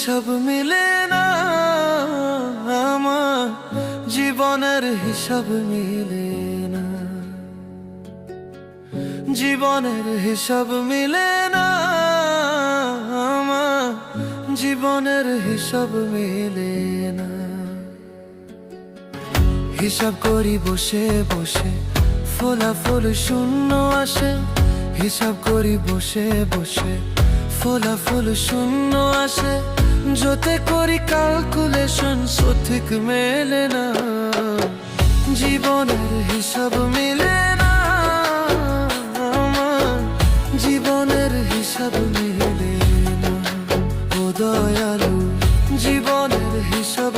হিসাব মিলে না, আমার জীবনের হিসাব মিলে না, জীবনের হিসাব মিলে না, আমার জীবনের হিসাব মিলে না। হিসাব করি বসে বসে, ফলাফল শূন্য আসে। হিসাব করি বসে বসে, ফলাফল শূন্য আসে। যতে করি ক্যালকুলেশন সঠিক মেলে না, জীবনের হিসাব মিলে না, আমার জীবনের হিসাব মিলে না। ও দয়ালু, জীবনের হিসাব